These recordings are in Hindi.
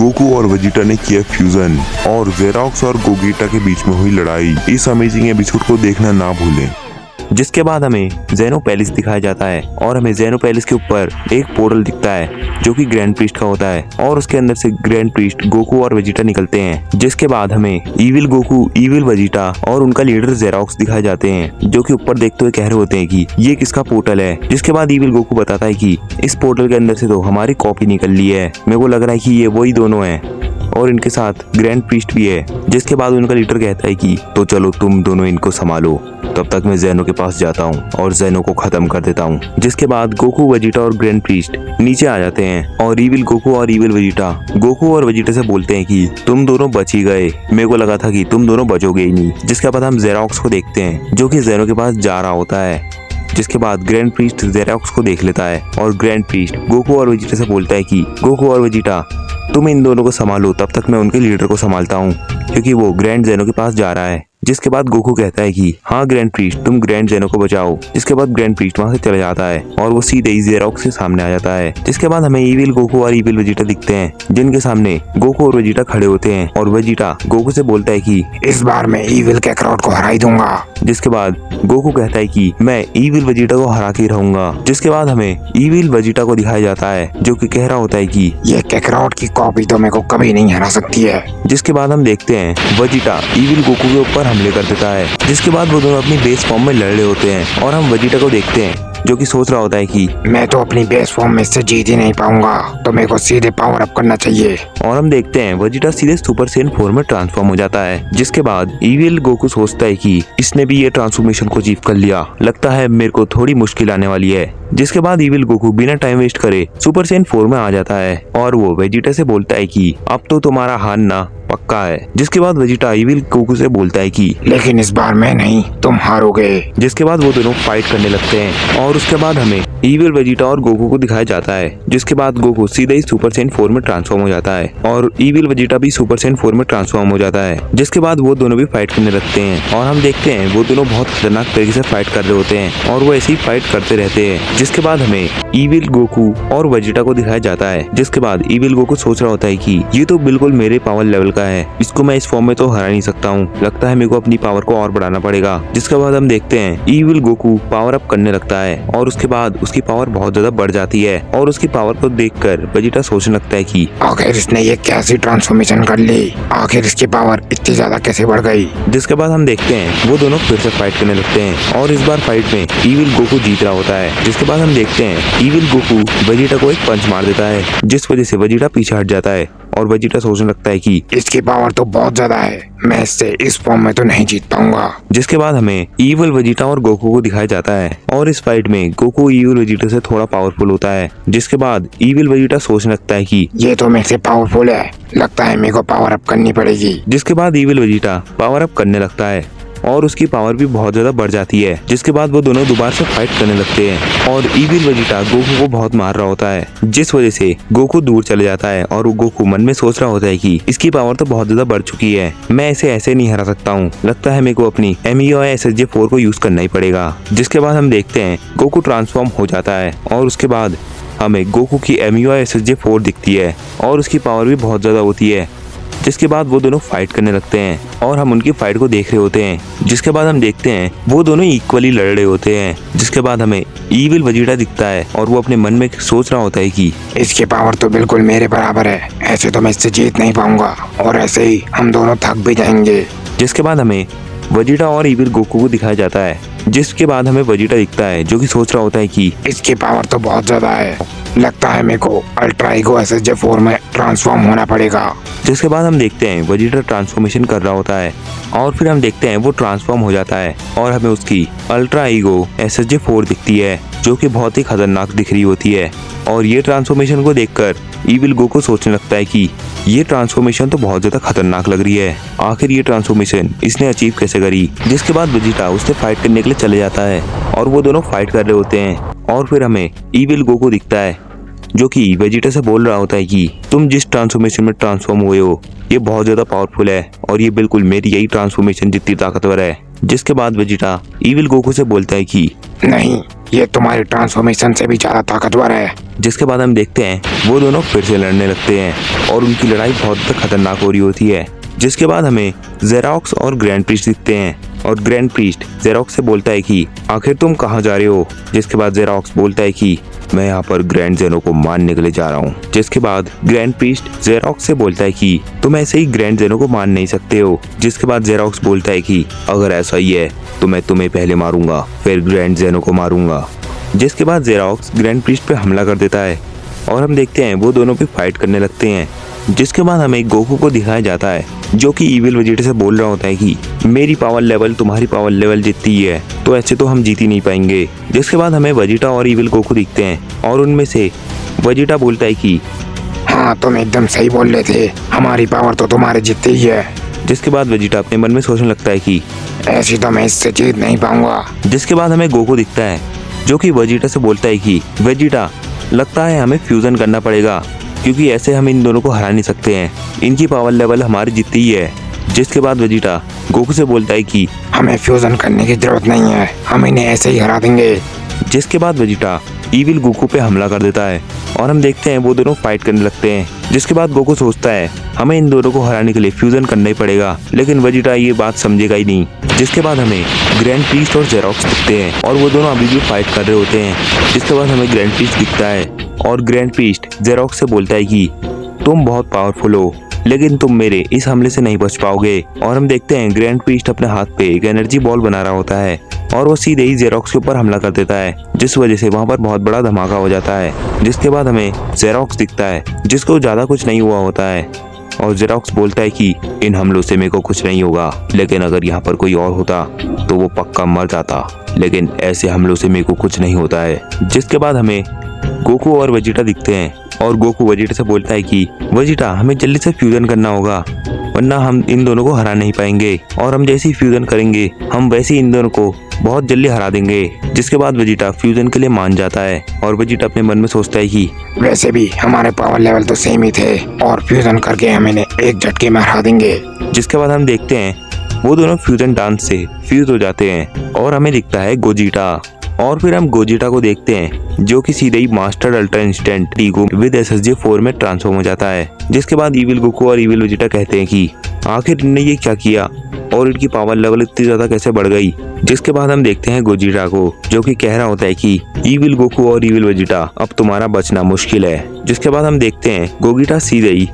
गोकू और वेजिटा ने किया फ्यूजन और जेरोक्स और गोगेटा के बीच में हुई लड़ाई। इस अमेजिंग एपिसोड को देखना ना भूलें। जिसके बाद हमें जेनो पैलेस दिखाया जाता है और हमें जेनो पैलेस के ऊपर एक पोर्टल दिखता है जो कि ग्रैंड प्रीस्ट का होता है और उसके अंदर से ग्रैंड प्रीस्ट गोकू और वेजिटा निकलते हैं। जिसके बाद हमें इविल गोकू, इविल वेजिटा और उनका लीडर जेरोक्स दिखाए जाते हैं जो कि ऊपर देखते हुए कह रहे होते हैं कि ये किसका पोर्टल है। जिसके बाद इविल गोकू बताता है कि इस पोर्टल के अंदर से तो हमारी कॉपी निकल ली है, मेरे को लग रहा है कि ये वही दोनों हैं और इनके साथ ग्रैंड प्रीस्ट भी है। जिसके बाद उनका लीडर कहता है कि तो चलो तुम दोनों इनको संभालो, तब तक मैं जेनो के पास जाता हूँ और जेनो को खत्म कर देता हूँ। जिसके बाद गोकू, वेजिटा और ग्रैंड प्रीस्ट नीचे आ जाते हैं और इविल गोकू और इविल वेजिटा गोकू और वेजिटा से बोलते हैं कि तुम दोनों बच ही गए, मेरे को लगा था कि तुम दोनों बचोगे ही नहीं। जिसके बाद हम जेरोक्स को देखते हैं जो कि जेनो के पास जा रहा होता है। जिसके बाद ग्रैंड प्रीस्ट जेरोक्स को देख लेता है और ग्रैंड प्रीस्ट गोकू और वेजिटा से बोलता है कि गोकू और वेजिटा तुम इन दोनों को संभालो, तब तक मैं उनके लीडर को संभालता हूँ क्योंकि वो ग्रैंड जेनो के पास जा रहा है। जिसके बाद गोकू कहता है कि हाँ ग्रैंड प्रीस्ट तुम ग्रैंड जेनो को बचाओ। जिसके बाद ग्रैंड प्रीस्ट वहां से चला जाता है और वो सीधे ही जेरोक्स के सामने आ जाता है। जिसके बाद हमें इविल गोकू और इविल वेजिटा दिखते हैं जिनके सामने गोकू और वेजिटा खड़े होते हैं और वेजिटा गोकू से बोलता है कि इस बार मैं इविल के कैकरॉट को हरा ही दूंगा। जिसके बाद गोकू कहता है कि मैं इविल वेजिटा को हरा के रहूंगा। जिसके बाद हमें इविल वेजिटा को दिखाया जाता है जो कि कह रहा होता है कि ये कैकरॉट की कॉपी तो मेरे को कभी नहीं हरा सकती है। जिसके बाद हम देखते हैं वेजिटा इविल गोकू के ऊपर हमले कर देता है। जिसके बाद वो दोनों अपनी बेस फॉर्म में लड़ रहे होते हैं और हम वेजिटा को देखते हैं जो कि सोच रहा होता है कि मैं तो अपनी बेस फॉर्म में इससे जीत ही नहीं पाऊंगा, तो मेरे को सीधे पावर अप करना चाहिए। और हम देखते हैं वेजिटा सीधे सुपर सैयन 4 में ट्रांसफॉर्म हो जाता है। जिसके बाद इविल गोकू सोचता है कि इसने भी ये ट्रांसफॉर्मेशन को अचीव कर लिया, लगता है मेरे को थोड़ी मुश्किल आने वाली है। जिसके बाद इविल गोकू बिना टाइम वेस्ट करे सुपर सैयन 4 में आ जाता है और वो वेजिटा से बोलता है कि अब तो तुम्हारा हारना पक्का है। जिसके बाद वेजिटा इविल गोकू से बोलता है कि लेकिन इस बार मैं नहीं, तुम हारोगे। जिसके बाद वो दोनों फाइट करने लगते हैं और उसके बाद हमें इविल वेजिटा और गोकू को दिखाया जाता है। जिसके बाद गोकू सीधे ही सुपर सैयन 4 में ट्रांसफॉर्म हो जाता है और इविल वेजिटा भी सुपर सैयन 4 में ट्रांसफॉर्म हो जाता है। जिसके बाद वो दोनों भी फाइट करने लगते हैं और हम देखते हैं वो दोनों बहुत खतरनाक तरीके से फाइट कर रहे होते हैं और वो ऐसे ही फाइट करते रहते हैं। जिसके बाद हमें इविल गोकू और वेजिटा को दिखाया जाता है। जिसके बाद इविल गोकू सोच रहा होता है कि ये तो बिल्कुल मेरे पावर लेवल का है, इसको मैं इस फॉर्म में तो हरा नहीं सकता हूँ, लगता है मेरे को अपनी पावर को और बढ़ाना पड़ेगा। जिसके बाद हम देखते हैं इविल गोकू पावर अप करने लगता है और उसके बाद उसकी पावर बहुत ज्यादा बढ़ जाती है और उसकी पावर को देखकर वेजिटा सोचने लगता है कि आखिर इसने ये कैसी ट्रांसफॉर्मेशन कर ली, आखिर इसकी पावर इतनी ज्यादा कैसे बढ़ गई। जिसके बाद हम देखते हैं वो दोनों फिर से फाइट करने लगते हैं और इस बार फाइट में इविल गोकू जीत रहा होता है। जिसके बाद हम देखते हैं इविल गोकू वेजिटा को एक पंच मार देता है जिस वजह से वेजिटा पीछे हट जाता है और वेजिटा सोचने लगता है कि इसकी पावर तो बहुत ज्यादा है, मैं इससे इस फॉर्म में तो नहीं जीत पाऊंगा। जिसके बाद हमें इविल वेजिटा और गोकू को दिखाया जाता है और इस फाइट में गोकू इविल वेजिटा से थोड़ा पावरफुल होता है। जिसके बाद इविल वेजिटा सोचने लगता है कि ये तो मेरे से पावरफुल है, लगता है मेरे को पावर अप करनी पड़ेगी। जिसके बाद इविल वेजिटा पावर अप करने लगता है और उसकी पावर भी बहुत ज्यादा बढ़ जाती है। जिसके बाद वो दोनों दोबारा से फाइट करने लगते हैं और इविल वेजिटा गोकू को बहुत मार रहा होता है जिस वजह से गोकू दूर चले जाता है और वो गोकू मन में सोच रहा होता है कि इसकी पावर तो बहुत ज्यादा बढ़ चुकी है, मैं इसे ऐसे नहीं हरा सकता हूँ, लगता है मेरे को अपनी MEO/SSJ4 को यूज करना ही पड़ेगा। जिसके बाद हम देखते हैं गोकू ट्रांसफॉर्म हो जाता है और उसके बाद हमें गोकू की MEO/SSJ4 दिखती है और उसकी पावर भी बहुत ज्यादा होती है। जिसके बाद वो दोनों फाइट करने लगते हैं और हम उनकी फाइट को देख रहे होते हैं। जिसके बाद हम देखते हैं वो दोनों इक्वली लड़ रहे होते हैं। जिसके बाद हमें इविल वेजिटा दिखता है और वो अपने मन में सोच रहा होता है कि इसकी पावर तो बिल्कुल मेरे बराबर है, ऐसे तो मैं इससे जीत नहीं पाऊंगा और ऐसे ही हम दोनों थक भी जाएंगे। जिसके बाद हमें वेजिटा और इविल गोकू को दिखाया जाता है। जिसके बाद हमें वेजिटा दिखता है जो कि सोच रहा होता है कि इसकी पावर तो बहुत ज्यादा है, लगता है मेरे को अल्ट्रा ईगो SSJ4 में ट्रांसफॉर्म होना पड़ेगा। जिसके बाद हम देखते हैं वेजिटा ट्रांसफॉर्मेशन कर रहा होता है और फिर हम देखते हैं वो ट्रांसफॉर्म हो जाता है और हमें उसकी अल्ट्रा ईगो SSJ4 दिखती है जो कि बहुत ही खतरनाक दिख रही होती है। और ये ट्रांसफॉर्मेशन को देखकर इविल गोकू सोचने लगता है कि ये ट्रांसफॉर्मेशन तो बहुत ज्यादा खतरनाक लग रही है, आखिर ये ट्रांसफॉर्मेशन इसने अचीव कैसे करी। जिसके बाद वेजिटा उससे फाइट करने के लिए चले जाता है और वो दोनों फाइट कर रहे होते हैं और फिर हमें इविल गोकू दिखता है जो कि वेजिटा से बोल रहा होता है कि तुम जिस ट्रांसफॉर्मेशन में ट्रांसफॉर्म हुए हो ये बहुत ज्यादा पावरफुल है और ये बिल्कुल मेरी यही ट्रांसफॉर्मेशन जितनी ताकतवर है। जिसके बाद वेजिटा ईविल गोकू से बोलता है कि नहीं, ये तुम्हारी ट्रांसफॉर्मेशन से भी ज्यादा ताकतवर है। जिसके बाद हम देखते हैं वो दोनों फिर से लड़ने लगते हैं और उनकी लड़ाई बहुत खतरनाक हो रही होती है। जिसके बाद हमें जेरोक्स और ग्रैंड प्रीस्ट दिखते हैं और ग्रैंड प्रीस्ट जेरोक्स से बोलता है कि आखिर तुम कहाँ जा रहे हो। जिसके बाद जेरोक्स बोलता है कि मैं यहाँ पर ग्रैंड जेनो को मारने के लिए जा रहा हूँ। जिसके बाद ग्रैंड प्रीस्ट जेरोक्स से बोलता है कि तुम ऐसे ही ग्रैंड जेनो को मार नहीं सकते हो। जिसके बाद जेरोक्स बोलता है कि अगर ऐसा ही है तो मैं तुम्हें पहले मारूंगा फिर ग्रैंड जेनो को मारूंगा। जिसके बाद जेरोक्स ग्रैंड प्रीस्ट पे हमला कर देता है और हम देखते हैं वो दोनों पे फाइट करने लगते हैं। जिसके बाद हमें गोकू को दिखाया जाता है जो कि ईविल वेजिटा से बोल रहा होता है कि मेरी पावर लेवल तुम्हारी पावर लेवल जितनी ही है तो ऐसे तो हम जीत ही नहीं पाएंगे। जिसके बाद हमें वेजिटा और ईविल गोकू दिखते हैं और उनमें से वेजिटा बोलता है कि हाँ, तुम एकदम सही बोल रहे थे, हमारी पावर तो तुम्हारे जितनी ही है। जिसके बाद वेजिटा अपने मन में सोचने लगता है कि ऐसी तो मैं इससे जीत नहीं पाऊंगा। जिसके बाद हमें गोकू दिखता है जो कि वेजिटा से बोलता है कि वेजिटा लगता है हमें फ्यूजन करना पड़ेगा क्योंकि ऐसे हम इन दोनों को हरा नहीं सकते हैं, इनकी पावर लेवल हमारी जितनी ही है। जिसके बाद वेजिटा गोकू से बोलता है कि हमें फ्यूजन करने की जरूरत नहीं है, हम इन्हें ऐसे ही हरा देंगे। जिसके बाद वेजिटा ईविल गोकू पे हमला कर देता है और हम देखते हैं वो दोनों फाइट करने लगते हैं। जिसके बाद गोकू सोचता है हमें इन दोनों को हराने के लिए फ्यूजन करना ही पड़ेगा, लेकिन वेजिटा ये बात समझेगा ही नहीं। जिसके बाद हमें ग्रैंड प्रीस्ट और जेरोक्स दिखते हैं और वो दोनों अभी भी फाइट कर रहे होते हैं। जिसके बाद हमें ग्रैंड प्रीस्ट दिखता है और ग्रैंड प्रीस्ट जेरोक्स से बोलता है कि तुम बहुत पावरफुल हो लेकिन तुम मेरे इस हमले से नहीं बच पाओगे। और हम देखते हैं ग्रैंड प्रीस्ट अपने हाथ पे एक एनर्जी बॉल बना रहा होता है और वो सीधे ही जेरोक्स के ऊपर हमला कर देता है, जिस वजह से वहाँ पर बहुत बड़ा धमाका हो जाता है। जिसके बाद हमें जेरोक्स दिखता है जिसको ज़्यादा कुछ नहीं हुआ होता है और जेरोक्स बोलता है कि इन हमलों से मेरे को कुछ नहीं होगा, लेकिन अगर यहाँ पर कोई और होता तो वो पक्का मर जाता, लेकिन ऐसे हमलों से मेरे को कुछ नहीं होता है। जिसके बाद हमें गोकू और वेजिटा दिखते हैं और गोकू वेजिटा से बोलता है कि वेजिटा हमें जल्दी से फ्यूजन करना होगा वरना हम इन दोनों को हरा नहीं पाएंगे, और हम जैसे ही फ्यूजन करेंगे हम वैसे ही इन दोनों को बहुत जल्दी हरा देंगे। जिसके बाद वेजिटा फ्यूजन के लिए मान जाता है और वेजिटा अपने मन में सोचता है कि वैसे भी हमारे पावर लेवल तो सेम ही थे और फ्यूजन करके हम इन्हें एक झटके में हरा देंगे। जिसके बाद हम देखते हैं वो दोनों फ्यूजन डांस से फ्यूज हो जाते हैं और हमें दिखता है गोजिटा। और फिर हम गोजिटा को देखते हैं जो कि सीधे ही मास्टर अल्ट्रा इंस्टेंट टीगो विद SSJ-4 में ट्रांसफॉर्म हो जाता है। जिसके बाद ईविल गोकू और ईविल वेजिटा कहते हैं कि आखिर इनने ये क्या किया और इनकी पावर लेवल इतनी ज्यादा कैसे बढ़ गई। जिसके बाद हम देखते हैं गोजिटा को जो कि कह रहा होता है कि ईविल गोकू और ईविल वेजिटा अब तुम्हारा बचना मुश्किल है। जिसके बाद हम देखते हैं गोगिटा सीधे ही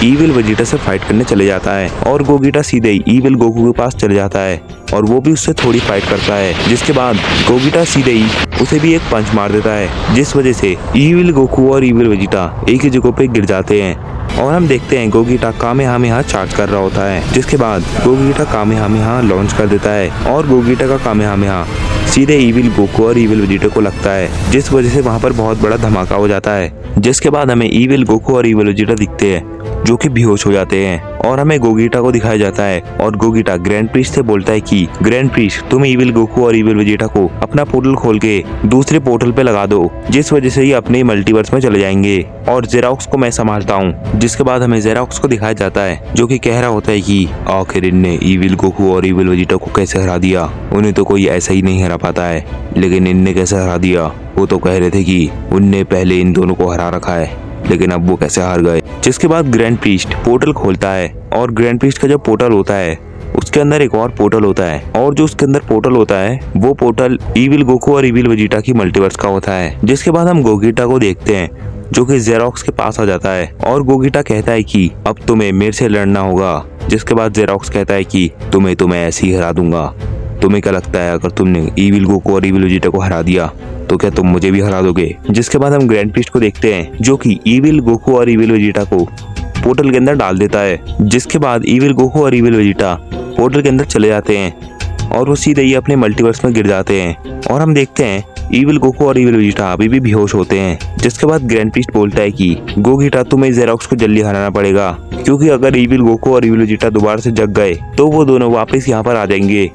ईविल वेजिटा से फाइट करने चले जाता है और गोगिटा सीधे ही ईविल गोकू के पास चले जाता है और वो भी उससे थोड़ी फाइट करता है। जिसके बाद गोगिटा सीधे ही उसे भी एक पंच मार देता है, जिस वजह से ईविल गोकू और ईविल वेजिटा एक ही जगह पे गिर जाते हैं। और हम देखते हैं गोगिटा कामेहामेहा चार्ज कर रहा होता है। जिसके बाद गोगिटा कामेहामेहा लॉन्च कर देता है और गोगिटा का कामेहामेहा सीधे ईविल गोकू और ईविल वेजिटा को लगता है, जिस वजह से वहाँ पर बहुत बड़ा धमाका हो जाता है। जिसके बाद हमें ईविल गोकू और ईविल वेजिटा दिखते हैं जो कि बेहोश हो जाते हैं और हमें गोगिटा को दिखाया जाता है और गोगिटा ग्रैंड प्रीस्ट से बोलता है कि ग्रैंड प्रीस्ट तुम ईविल गोकू और ईविल वेजिटा को अपना पोर्टल खोल के दूसरे पोर्टल पे लगा दो, जिस वजह से ये अपने मल्टीवर्स में चले जाएंगे और जेरोक्स को मैं संभालता हूँ। जिसके बाद हमें जेरोक्स को दिखाया जाता है जो कि कह रहा होता है कि आखिर इनने ईविल गोकू और ईविल वेजिटा को कैसे हरा दिया, उन्हें तो कोई ऐसा ही नहीं हरा पाता है, लेकिन इनने कैसे हरा दिया। वो तो कह रहे थे कि उनने पहले इन दोनों को हरा रखा है, लेकिन अब वो कैसे हार गए। जिसके बाद ग्रैंड प्रीस्ट पोर्टल खोलता है और ग्रैंड प्रीस्ट का जो पोर्टल होता है उसके अंदर एक और पोर्टल होता है और जो उसके अंदर पोर्टल होता है वो पोर्टल ईविल गोकू और ईविल वेजिटा की मल्टीवर्स का होता है। जिसके बाद हम गोगिटा को देखते हैं जो कि जेरोक्स के पास आ जाता है और गोगिटा कहता है कि अब तुम्हें मेरे से लड़ना होगा। जिसके बाद जेरोक्स कहता है कि तुम्हें ऐसे ही हरा दूंगा। तुम्हें क्या लगता है अगर तुमने ईविल गोकू और ईविल वेजिटा को हरा दिया तो क्या तुम मुझे भी हरा दोगे। जिसके बाद हम ग्रैंड प्रीस्ट को देखते हैं जो कि ईविल गोकू और ईविल वेजिटा को पोर्टल के अंदर डाल देता है। जिसके बाद ईविल गोकू और ईविल वेजिटा पोर्टल के अंदर चले जाते हैं और वो सीधे ही अपने मल्टीवर्स में गिर जाते हैं और हम देखते हैं ईविल गोकू और ईविल वेजिटा अभी भी बेहोश होते हैं। जिसके बाद ग्रैंड प्रीस्ट बोलता है कि गोगिटा तुम्हें जेरोक्स को जल्दी हराना पड़ेगा, क्योंकि अगर ईविल गोकू और ईविल वेजिटा दोबारा से जग गए तो वो दोनों वापस यहाँ पर आ जाएंगे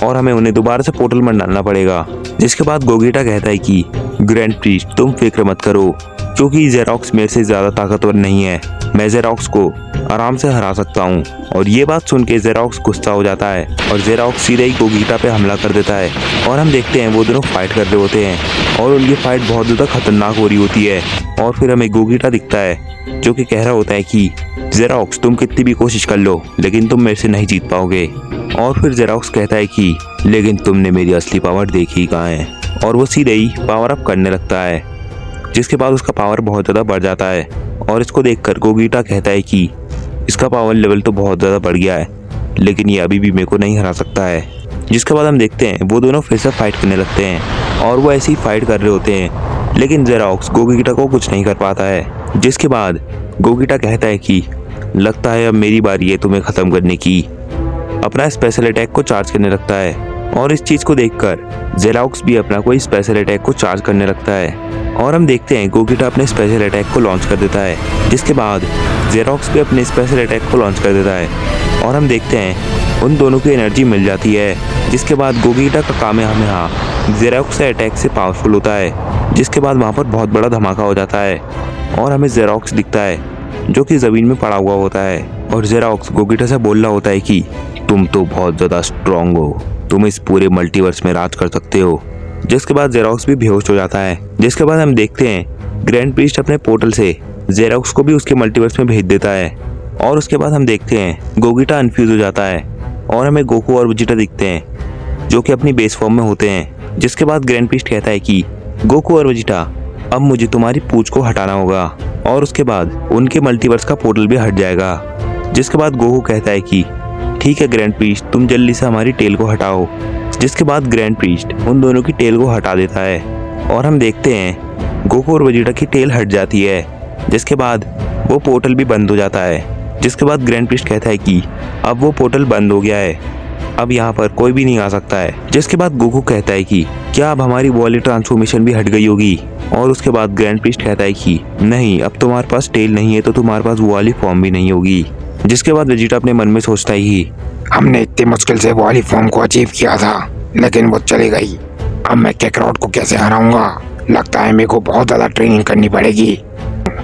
और हमें उन्हें दोबारा से पोर्टल में डालना पड़ेगा। जिसके बाद गोगिटा कहता है कि ग्रैंड प्रीस्ट तुम फिक्र मत करो, क्योंकि जेरोक्स मेरे से ज्यादा ताकतवर नहीं है, मैं जेरोक्स को आराम से हरा सकता हूँ और ये बात सुन के जेरोक्स गुस्सा हो जाता है और जेरोक्स सीधे ही गोगीटा पे हमला कर देता है। और हम देखते हैं वो दोनों फाइट कर रहे होते हैं और उनकी फाइट बहुत ज़्यादा खतरनाक हो रही होती है। और फिर हमें गोगीटा दिखता है जो कि कह रहा होता है कि जेरोक्स तुम कितनी भी कोशिश कर लो लेकिन तुम मेरे से नहीं जीत पाओगे। और फिर जेरोक्स कहता है कि लेकिन तुमने मेरी असली पावर देखी कहाँ है। और वो सीधे ही पावर अप करने लगता है, जिसके बाद उसका पावर बहुत ज़्यादा बढ़ जाता है। और इसको देखकर गोगीटा कहता है कि इसका पावर लेवल तो बहुत ज़्यादा बढ़ गया है लेकिन ये अभी भी मेरे को नहीं हरा सकता है। जिसके बाद हम देखते हैं वो दोनों फिर से फाइट करने लगते हैं और वो ऐसे ही फाइट कर रहे होते हैं लेकिन जेरोक्स गोगीटा को कुछ नहीं कर पाता है। जिसके बाद गोगीटा कहता है कि लगता है अब मेरी बारी है तुम्हें ख़त्म करने की। अपना स्पेशल अटैक को चार्ज करने लगता है और इस चीज़ को देखकर जेरोक्स भी अपना कोई स्पेशल अटैक को चार्ज करने लगता है। और हम देखते हैं गोगीटा अपने स्पेशल अटैक को लॉन्च कर देता है, जिसके बाद जेरोक्स भी अपने स्पेशल अटैक को लॉन्च कर देता है। और हम देखते हैं उन दोनों की एनर्जी मिल जाती है, जिसके बाद गोगीटा का कामेहामेहा जेरोक्स के अटैक से पावरफुल होता है। जिसके बाद वहाँ पर बहुत बड़ा धमाका हो जाता है और हमें जेरोक्स दिखता है जो कि ज़मीन में पड़ा हुआ होता है। और जेरोक्स गोगीटा से बोल रहा होता है कि तुम तो बहुत ज़्यादा स्ट्रॉन्ग हो, तुम इस पूरे मल्टीवर्स में राज कर सकते हो। जिसके बाद जेरोक्स भी बेहोश हो जाता है। जिसके बाद हम देखते हैं ग्रैंड प्रीस्ट अपने पोर्टल से जेरोक्स को भी उसके मल्टीवर्स में भेज देता है। और उसके बाद हम देखते हैं गोगीटा अनफ्यूज हो जाता है और हमें गोकू और वेजिटा दिखते हैं जो कि अपनी बेस फॉर्म में होते हैं। जिसके बाद ग्रैंड प्रीस्ट कहता है कि गोकू और वेजिटा अब मुझे तुम्हारी पूंछ को हटाना होगा। और उसके बाद उनके मल्टीवर्स का पोर्टल भी हट जाएगा। जिसके बाद गोकू कहता है कि ठीक है ग्रैंड प्रीस्ट, तुम जल्दी से हमारी टेल को हटाओ। जिसके बाद ग्रैंड प्रीस्ट उन दोनों की टेल को हटा देता है और हम देखते हैं गोकू और वेजिटा की टेल हट जाती है। जिसके बाद वो पोर्टल भी बंद हो जाता है। जिसके बाद ग्रैंड प्रीस्ट कहता है कि अब वो पोर्टल बंद हो गया है, अब यहाँ पर कोई भी नहीं आ सकता है। जिसके बाद गोकू कहता है कि क्या अब हमारी वो वाली ट्रांसफॉर्मेशन भी हट गई होगी। और उसके बाद ग्रैंड प्रीस्ट कहता है कि नहीं, अब तुम्हारे पास टेल नहीं है तो तुम्हारे पास वो वाली फॉर्म भी नहीं होगी। जिसके बाद वेजिटा अपने मन में सोचता ही हमने इतनी मुश्किल से वो वाली फॉर्म को अचीव किया था लेकिन वो चली गई। अब मैं कैकरॉट को कैसे हराऊंगा? लगता है मेरे को बहुत ज्यादा ट्रेनिंग करनी पड़ेगी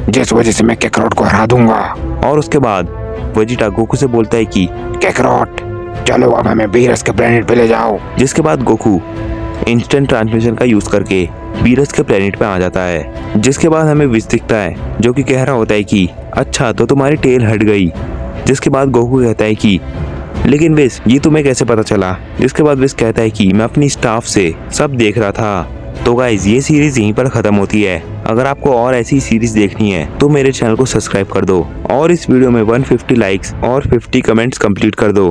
जिस वजह से मैं कैकरॉट को हरा दूंगा। और उसके बाद वेजिटा गोकू से बोलता है कि कैकरॉट चलो अब हमें बीरस के प्लेनेट पे ले जाओ। जिसके बाद गोकू इंस्टेंट ट्रांसमिशन का यूज करके बीरस के प्लेनेट पे आ जाता है। जिसके बाद हमें विश दिखता है जो कि कह रहा होता है कि अच्छा तो तुम्हारी टेल हट गई। जिसके बाद गोकू कहता है कि लेकिन विश ये तुम्हें कैसे पता चला। जिसके बाद विश कहता है कि मैं अपनी स्टाफ से सब देख रहा था। तो गाइज ये सीरीज यहीं पर खत्म होती है। अगर आपको और ऐसी सीरीज देखनी है तो मेरे चैनल को सब्सक्राइब कर दो और इस वीडियो में 150 लाइक्स और 50 कमेंट्स कंप्लीट कर दो।